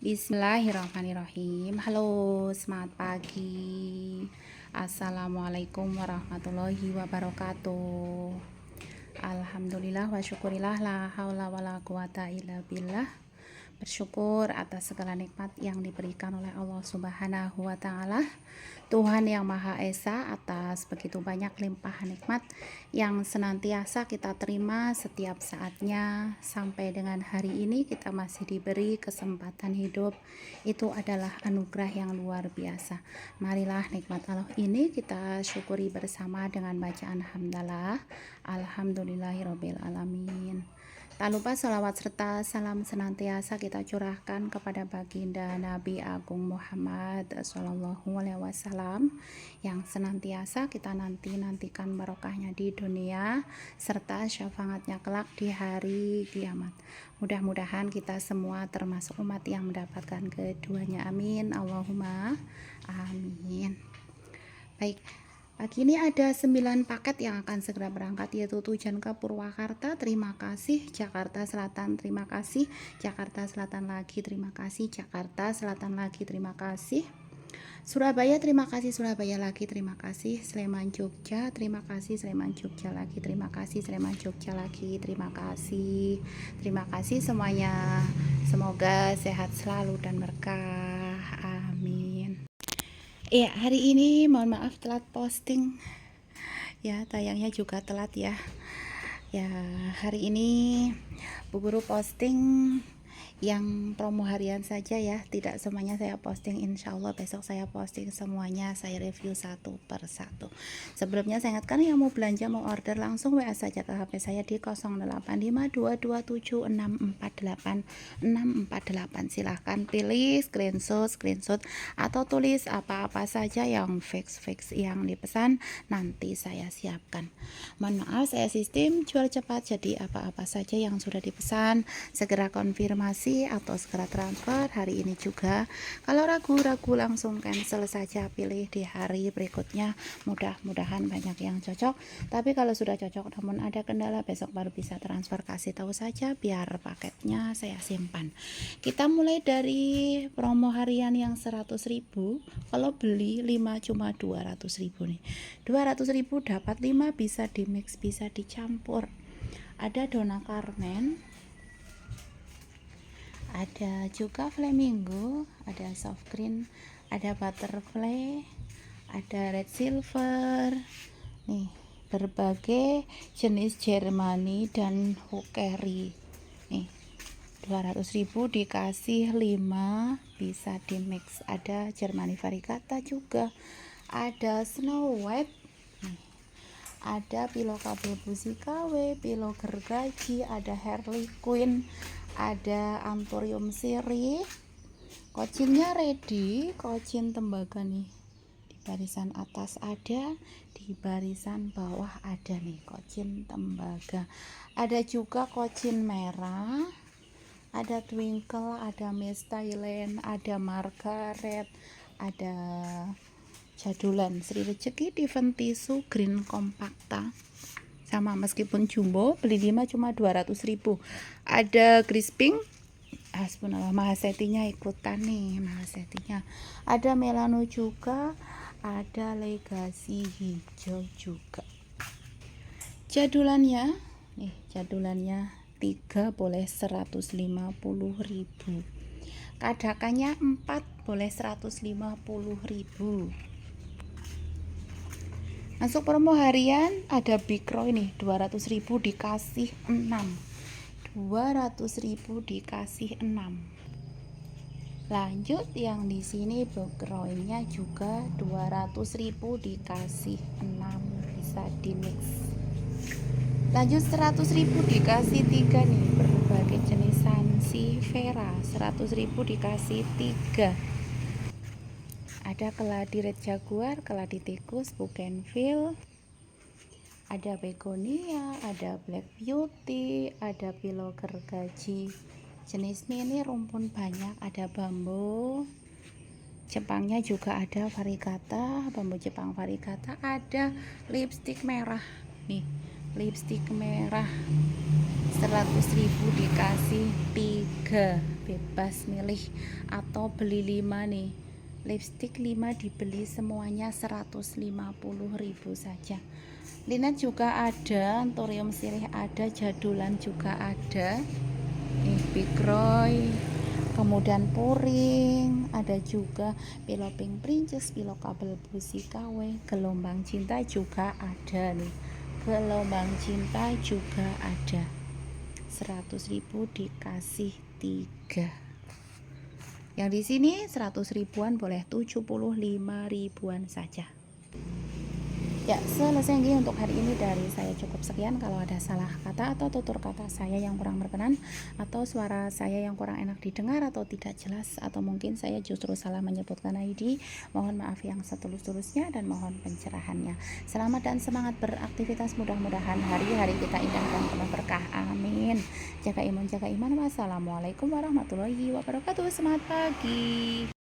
Bismillahirrahmanirrahim. Halo, selamat pagi. Assalamualaikum warahmatullahi wabarakatuh. Alhamdulillah wa syukurillah la haula wala quwata illa billah. Bersyukur atas segala nikmat yang diberikan oleh Allah Subhanahu wa taala, Tuhan yang Maha Esa, atas begitu banyak limpahan nikmat yang senantiasa kita terima setiap saatnya. Sampai dengan hari ini kita masih diberi kesempatan hidup. Itu adalah anugerah yang luar biasa. Marilah nikmat Allah ini kita syukuri bersama dengan bacaan hamdalah. Alhamdulillahirabbil alamin. Tak lupa salawat serta salam senantiasa kita curahkan kepada baginda Nabi Agung Muhammad SAW, yang senantiasa kita nantikan barokahnya di dunia serta syafaatnya kelak di hari kiamat. Mudah-mudahan kita semua termasuk umat yang mendapatkan keduanya. Amin. Allahumma amin. Baik, pagi ini ada 9 paket yang akan segera berangkat, yaitu tujuan ke Purwakarta, terima kasih. Jakarta Selatan, terima kasih. Jakarta Selatan lagi, terima kasih. Jakarta Selatan lagi, terima kasih. Surabaya, terima kasih. Surabaya lagi, terima kasih. Sleman Jogja, terima kasih. Sleman Jogja lagi, terima kasih. Sleman Jogja lagi, terima kasih. Terima kasih semuanya. Semoga sehat selalu dan berkah. Amin. Iya, hari ini mohon maaf telat posting ya, tayangnya juga telat ya. Ya, hari ini Bu Guru posting yang promo harian saja ya, tidak semuanya saya posting. Insya Allah besok saya posting semuanya, saya review satu per satu. Sebelumnya saya ingatkan, yang mau belanja, mau order, langsung WA saja ke HP saya di 085227648648. Silahkan pilih screenshot atau tulis apa-apa saja yang fix yang dipesan, nanti saya siapkan. Mohon maaf, saya sistem jual cepat, jadi apa-apa saja yang sudah dipesan segera konfirmasi atau segera transfer hari ini juga. Kalau ragu-ragu langsung cancel saja, pilih di hari berikutnya. Mudah-mudahan banyak yang cocok. Tapi kalau sudah cocok namun ada kendala, besok baru bisa transfer, kasih tahu saja biar paketnya saya simpan. Kita mulai dari promo harian yang 100.000. Kalau beli 5 cuma 200.000 nih. 200.000 dapat 5, bisa di mix, bisa dicampur. Ada Donna Carmen, ada juga flamingo, ada soft green, ada butterfly, ada red silver. Nih, berbagai jenis Germany dan hookery. Nih, 200.000 dikasih 5, bisa di mix. Ada Germany variegata juga, ada Snow White. Nih, ada pilo kabel busi KW, pilo gergaji, ada Harley Quinn, ada Anthurium siri. Kocinnya ready, kocin tembaga nih. Di barisan atas ada, di barisan bawah ada nih kocin tembaga. Ada juga kocin merah, ada Twinkle, ada Miss Thailand, ada Margaret, ada jadulan Sri Rezeki, Diven Tisu, Green Compacta. Sama, meskipun jumbo, beli 5 cuma 200.000. Ada Crisping, hasbunallah, mahasetinya ikutan nih, mahasetinya. Ada Melano juga, ada Legacy hijau juga. Jadulannya, nih jadulannya 3 boleh 150.000. Kadakannya 4 boleh 150.000. Masuk promo harian ada Big Roy nih, 200.000 dikasih 6. 200.000 dikasih 6. Lanjut yang di sini Big Roy-nya juga 200.000 dikasih 6, bisa di mix. Lanjut 100.000 dikasih 3 nih, berbagai jenis Sansevieria, 100.000 dikasih 3. Ada keladi red jaguar, keladi tikus, bougainville, ada begonia, ada black beauty, ada pilo gergaji jenis mini, rumpun banyak, ada bambu Jepangnya juga ada, variegata, bambu Jepang variegata, ada lipstick merah nih, lipstick merah 100.000 dikasih 3, bebas milih atau beli 5 nih. Lipstick 5 dibeli semuanya 150.000 saja. Linet juga ada, Anthurium sirih ada, jadulan juga ada. Big Roy, kemudian puring, ada juga pillow pink princess, pillow kabel busi KW, gelombang cinta juga ada nih. Gelombang cinta juga ada. 100.000 dikasih 3. Yang di sini 100 ribuan boleh 75 ribuan saja. Ya, selesai untuk hari ini dari saya cukup sekian. Kalau ada salah kata atau tutur kata saya yang kurang berkenan, atau suara saya yang kurang enak didengar atau tidak jelas, atau mungkin saya justru salah menyebutkan ID, mohon maaf yang setulus-tulusnya dan mohon pencerahannya. Selamat dan semangat beraktivitas, mudah-mudahan hari-hari kita indah dan penuh berkah. Amin. Jaga imun, jaga iman. Wassalamualaikum warahmatullahi wabarakatuh. Semangat pagi.